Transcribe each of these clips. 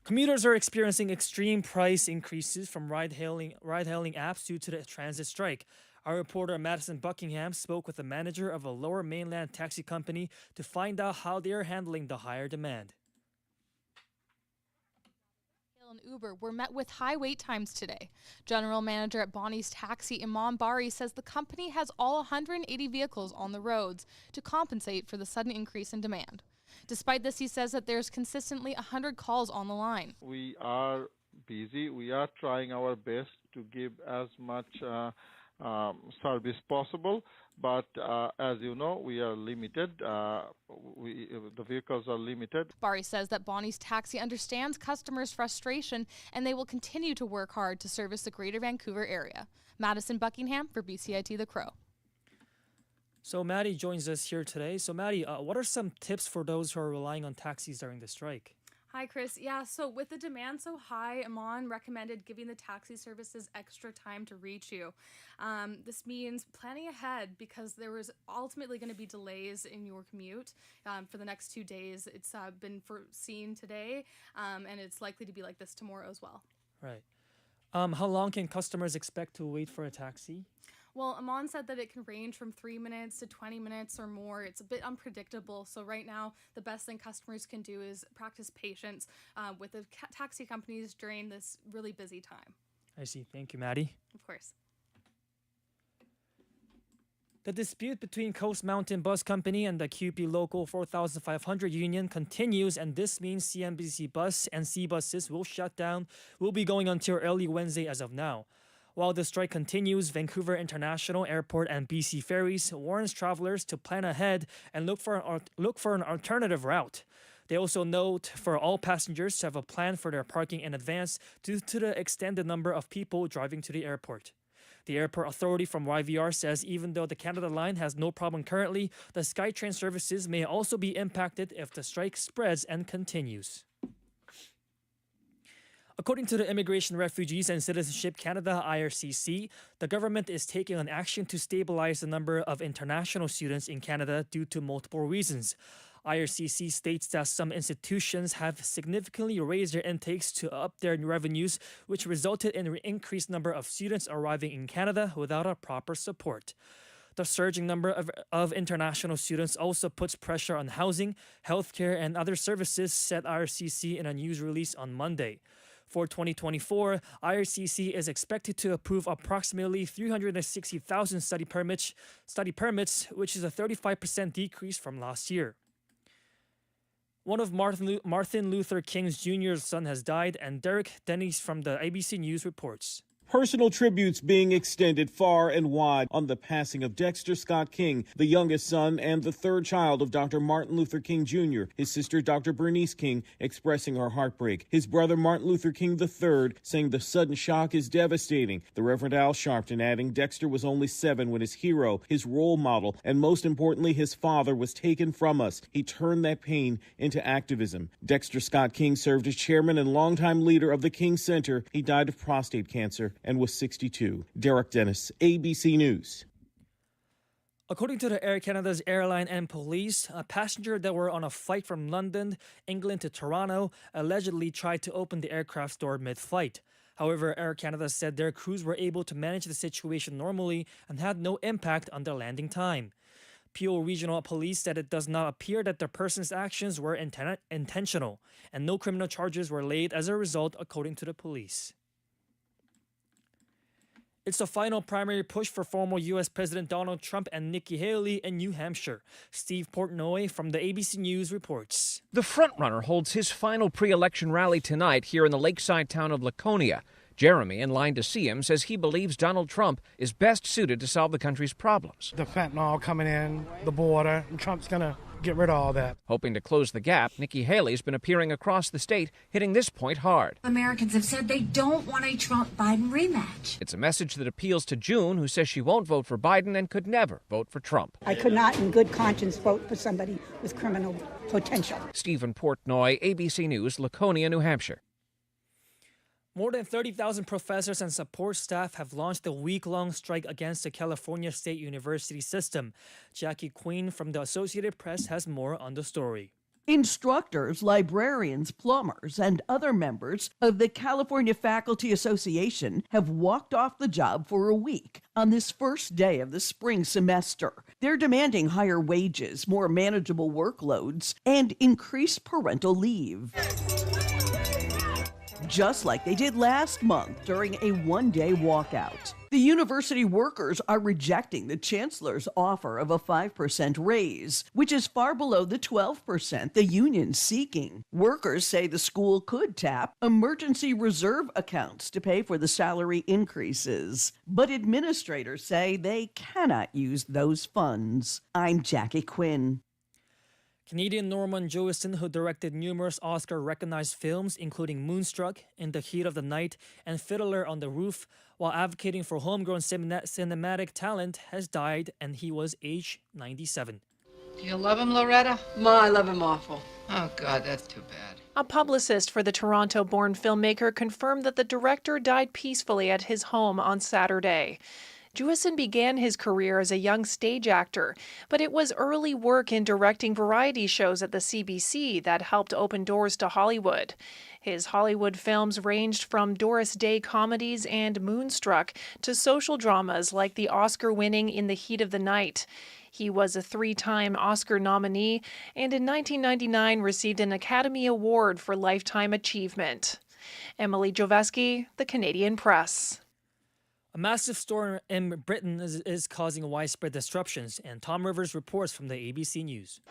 Commuters are experiencing extreme price increases from ride-hailing apps due to the transit strike. Our reporter Madison Buckingham spoke with the manager of a lower mainland taxi company to find out how they are handling the higher demand. And Uber were met with high wait times today. General Manager at Bonnie's Taxi, Imam Bari, says the company has all 180 vehicles on the roads to compensate for the sudden increase in demand. Despite this, he says that there's consistently 100 calls on the line. We are busy. We are trying our best to give as much service possible, but as you know, we are limited. The vehicles are limited. Bari says that Bonnie's Taxi understands customers' frustration and they will continue to work hard to service the Greater Vancouver area. Madison Buckingham for BCIT The Crow. So Maddie joins us here today. So Maddie, what are some tips for those who are relying on taxis during the strike? Hi, Chris. Yeah, so with the demand so high, Amon recommended giving the taxi services extra time to reach you. This means planning ahead because there was ultimately going to be delays in your commute for the next 2 days. It's been foreseen today, and it's likely to be like this tomorrow as well. Right. How long can customers expect to wait for a taxi? Well, Amon said that it can range from 3 minutes to 20 minutes or more. It's a bit unpredictable. So right now, the best thing customers can do is practice patience with the taxi companies during this really busy time. I see. Thank you, Maddie. Of course. The dispute between Coast Mountain Bus Company and the QP Local 4500 union continues, and this means CMBC Bus and C buses will be going until early Wednesday as of now. While the strike continues, Vancouver International Airport and BC Ferries warns travelers to plan ahead and look for an alternative route. They also note for all passengers to have a plan for their parking in advance due to the extended number of people driving to the airport. The airport authority from YVR says even though the Canada Line has no problem currently, the SkyTrain services may also be impacted if the strike spreads and continues. According to the Immigration, Refugees and Citizenship Canada (IRCC), the government is taking an action to stabilize the number of international students in Canada due to multiple reasons. IRCC states that some institutions have significantly raised their intakes to up their revenues, which resulted in an increased number of students arriving in Canada without a proper support. The surging number of international students also puts pressure on housing, healthcare, and other services, said IRCC in a news release on Monday. For 2024, IRCC is expected to approve approximately 360,000 study permits, which is a 35% decrease from last year. One of Martin Luther King Jr.'s son has died, and Derek Dennis from the ABC News reports. Personal tributes being extended far and wide on the passing of Dexter Scott King, the youngest son and the third child of Dr. Martin Luther King Jr., his sister Dr. Bernice King expressing her heartbreak. His brother Martin Luther King III saying the sudden shock is devastating. The Reverend Al Sharpton adding Dexter was only 7 when his hero, his role model, and most importantly his father was taken from us. He turned that pain into activism. Dexter Scott King served as chairman and longtime leader of the King Center. He died of prostate cancer and was 62. Derek Dennis, ABC News. According to the Air Canada's airline and police, a passenger that were on a flight from London, England to Toronto allegedly tried to open the aircraft's door mid-flight. However, Air Canada said their crews were able to manage the situation normally and had no impact on their landing time. Peel Regional Police said it does not appear that the person's actions were intentional, and no criminal charges were laid as a result, according to the police. It's the final primary push for former U.S. President Donald Trump and Nikki Haley in New Hampshire. Steve Portnoy from the ABC News reports. The frontrunner holds his final pre-election rally tonight here in the lakeside town of Laconia. Jeremy, in line to see him, says he believes Donald Trump is best suited to solve the country's problems. The fentanyl coming in, the border, and Trump's going to get rid of all that. Hoping to close the gap, Nikki Haley's been appearing across the state, hitting this point hard. Americans have said they don't want a Trump-Biden rematch. It's a message that appeals to June, who says she won't vote for Biden and could never vote for Trump. I could not in good conscience vote for somebody with criminal potential. Stephen Portnoy, ABC News, Laconia, New Hampshire. More than 30,000 professors and support staff have launched a week-long strike against the California State University system. Jackie Quinn from the Associated Press has more on the story. Instructors, librarians, plumbers, and other members of the California Faculty Association have walked off the job for a week on this first day of the spring semester. They're demanding higher wages, more manageable workloads, and increased parental leave. Just like they did last month during a one-day walkout. The university workers are rejecting the chancellor's offer of a 5% raise, which is far below the 12% the union's seeking. Workers say the school could tap emergency reserve accounts to pay for the salary increases, but administrators say they cannot use those funds. I'm Jackie Quinn. Canadian Norman Jewison, who directed numerous Oscar-recognized films, including Moonstruck, In the Heat of the Night, and Fiddler on the Roof, while advocating for homegrown cinematic talent, has died, and he was age 97. Do you love him, Loretta? Ma, I love him awful. Oh, God, that's too bad. A publicist for the Toronto-born filmmaker confirmed that the director died peacefully at his home on Saturday. Jewison began his career as a young stage actor, but it was early work in directing variety shows at the CBC that helped open doors to Hollywood. His Hollywood films ranged from Doris Day comedies and Moonstruck to social dramas like the Oscar-winning In the Heat of the Night. He was a 3-time Oscar nominee and in 1999 received an Academy Award for Lifetime Achievement. Emily Joveski, The Canadian Press. A massive storm in Britain is causing widespread disruptions, and Tom Rivers reports from the ABC News.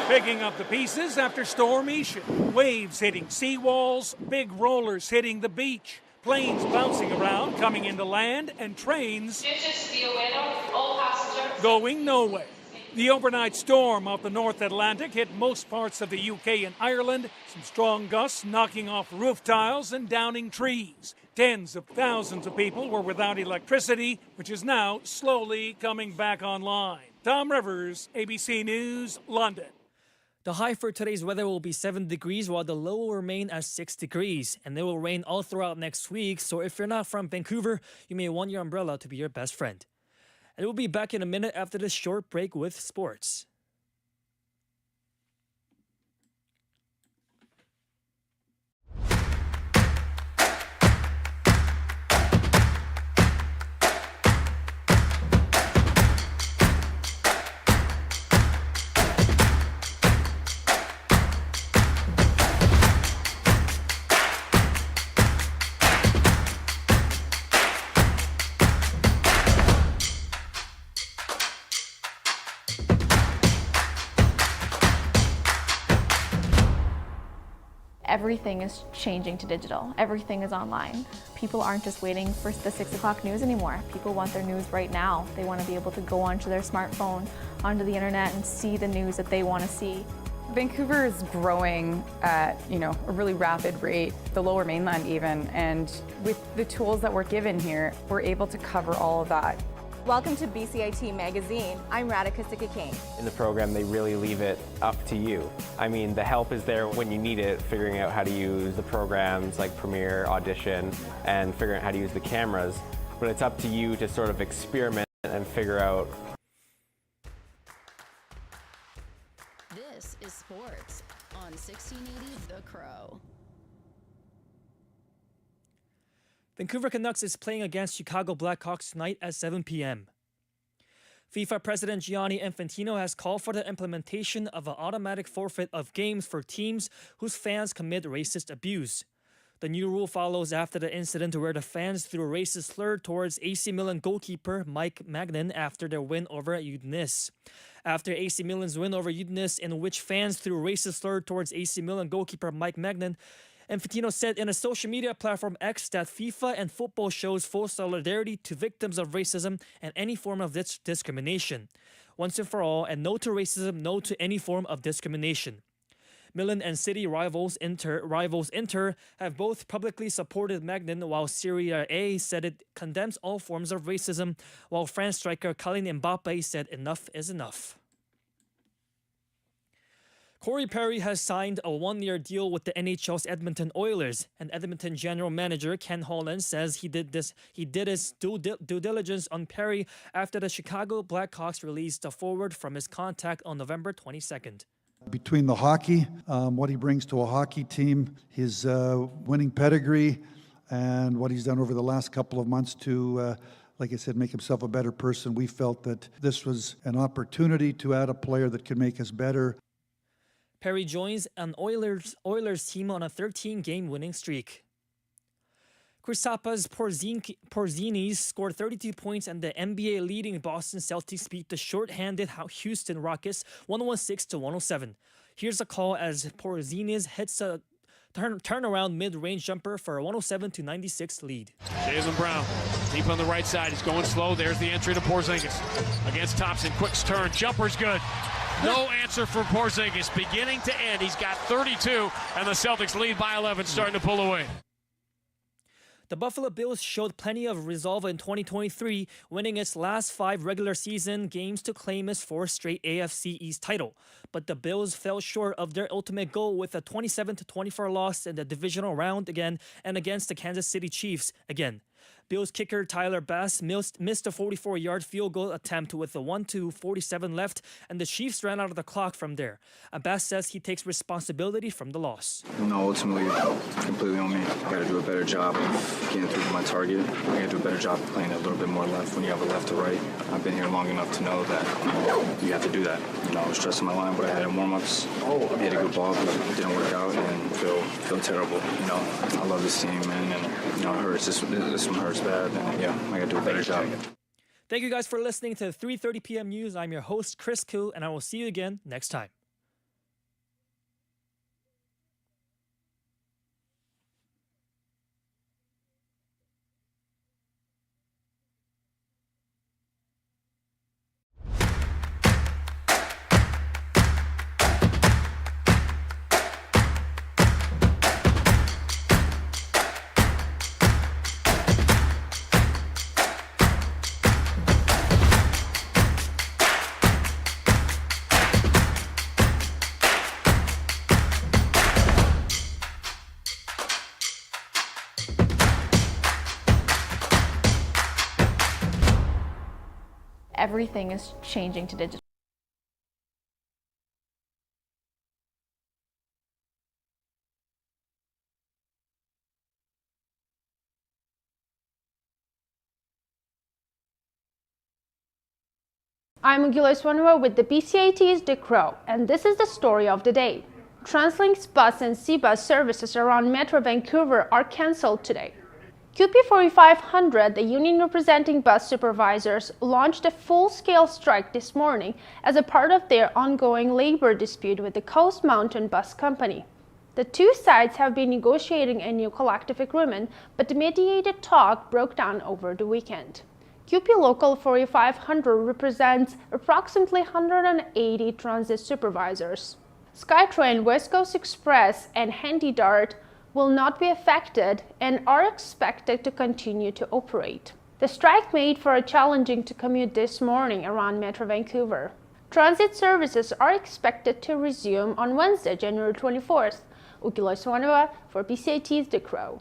Picking up the pieces after Storm Isha. Waves hitting seawalls, big rollers hitting the beach, planes bouncing around coming into land, and trains going nowhere. The overnight storm off the North Atlantic hit most parts of the UK and Ireland, some strong gusts knocking off roof tiles and downing trees. Tens of thousands of people were without electricity, which is now slowly coming back online. Tom Rivers, ABC News, London. The high for today's weather will be 7 degrees, while the low will remain at 6 degrees. And it will rain all throughout next week, so if you're not from Vancouver, you may want your umbrella to be your best friend. And we'll be back in a minute after this short break with sports. Everything is changing to digital. Everything is online. People aren't just waiting for the 6 o'clock news anymore. People want their news right now. They want to be able to go onto their smartphone, onto the internet, and see the news that they want to see. Vancouver is growing at, a really rapid rate, the Lower Mainland even, and with the tools that we're given here, we're able to cover all of that. Welcome to BCIT Magazine. I'm Radhika Sikakane. In the program, they really leave it up to you. I mean, the help is there when you need it, figuring out how to use the programs like Premiere, Audition, and figuring out how to use the cameras. But it's up to you to sort of experiment and figure out. This is sports on 1680 The Crow. Vancouver Canucks is playing against Chicago Blackhawks tonight at 7 p.m. FIFA President Gianni Infantino has called for the implementation of an automatic forfeit of games for teams whose fans commit racist abuse. The new rule follows after the incident where the fans threw a racist slur towards AC Milan goalkeeper Mike Magnan after their win over Udinese. After AC Milan's win over Udinese, in which fans threw a racist slur towards AC Milan goalkeeper Mike Magnan, Infantino said in a social media platform X that FIFA and football shows full solidarity to victims of racism and any form of discrimination. Once and for all, and no to racism, no to any form of discrimination. Milan and city rivals Inter have both publicly supported Magnan, while Serie A said it condemns all forms of racism, while France striker Kylian Mbappe said enough is enough. Corey Perry has signed a 1-year deal with the NHL's Edmonton Oilers, and Edmonton general manager Ken Holland says he did his due diligence on Perry after the Chicago Blackhawks released a forward from his contact on November 22nd. Between the hockey, what he brings to a hockey team, his winning pedigree, and what he's done over the last couple of months to, like I said, make himself a better person, we felt that this was an opportunity to add a player that could make us better. Perry joins an Oilers team on a 13-game winning streak. Kristaps Porzingis scored 32 points, and the NBA-leading Boston Celtics beat the short-handed Houston Rockets 116-107. Here's a call as Porzingis hits a turnaround mid-range jumper for a 107-96 lead. Jaylen Brown, deep on the right side. He's going slow. There's the entry to Porzingis. Against Thompson, quick turn. Jumper's good. No answer for Porzingis. Beginning to end, he's got 32, and the Celtics lead by 11, starting to pull away. The Buffalo Bills showed plenty of resolve in 2023, winning its last 5 regular season games to claim its 4th straight AFC East title. But the Bills fell short of their ultimate goal with a 27-24 loss in the divisional round again and against the Kansas City Chiefs again. Bills kicker Tyler Bass missed a 44-yard field goal attempt with a 1:47 left, and the Chiefs ran out of the clock from there. Bass says he takes responsibility from the loss. No, ultimately, completely on me. I got to do a better job of getting through to my target. I got to do a better job of playing a little bit more left when you have a left to right. I've been here long enough to know that you have to do that. I was stressing my line, but I had in warm-ups. I hit a good ball, but it didn't work out, and feel terrible. I love this team, man, and it hurts. This one hurts bad, and I got to do a better job. Thank you guys for listening to 3:30 p.m. News. I'm your host, Chris Koo, and I will see you again next time. Everything is changing to digital. I'm Gilles Wanua with the BCIT's The Crow, and this is the story of the day. Translink's bus and C-bus services around Metro Vancouver are cancelled today. QP 4500, the union representing bus supervisors, launched a full-scale strike this morning as a part of their ongoing labor dispute with the Coast Mountain Bus Company. The two sides have been negotiating a new collective agreement, but the mediated talk broke down over the weekend. QP Local 4500 represents approximately 180 transit supervisors. SkyTrain, West Coast Express, and Handy Dart will not be affected and are expected to continue to operate. The strike made for a challenging to commute this morning around Metro Vancouver. Transit services are expected to resume on Wednesday, January 24th. Ukiloy Swanova for BCIT's The Crow.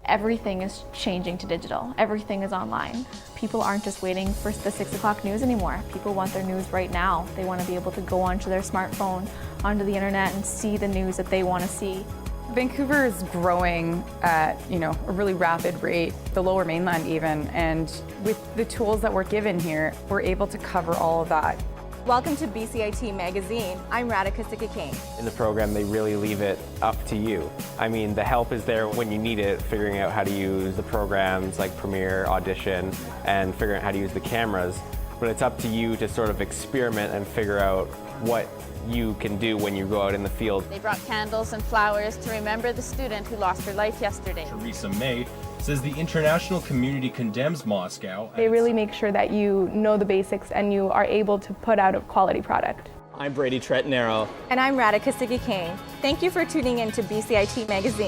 Everything is changing to digital. Everything is online. People aren't just waiting for the 6 o'clock news anymore. People want their news right now. They want to be able to go onto their smartphone, onto the internet, and see the news that they want to see. Vancouver is growing at a really rapid rate, the Lower Mainland even, and with the tools that we're given here, we're able to cover all of that. Welcome to BCIT Magazine. I'm Radhika Sikki-King. In the program, they really leave it up to you. I mean, the help is there when you need it, figuring out how to use the programs like Premiere, Audition, and figuring out how to use the cameras. But it's up to you to sort of experiment and figure out what you can do when you go out in the field. They brought candles and flowers to remember the student who lost her life yesterday. Theresa May says the international community condemns Moscow. They really make sure that you know the basics and you are able to put out a quality product. I'm Brady Tretanero. And I'm Radhika Siggi-Kane. Thank you for tuning in to BCIT Magazine.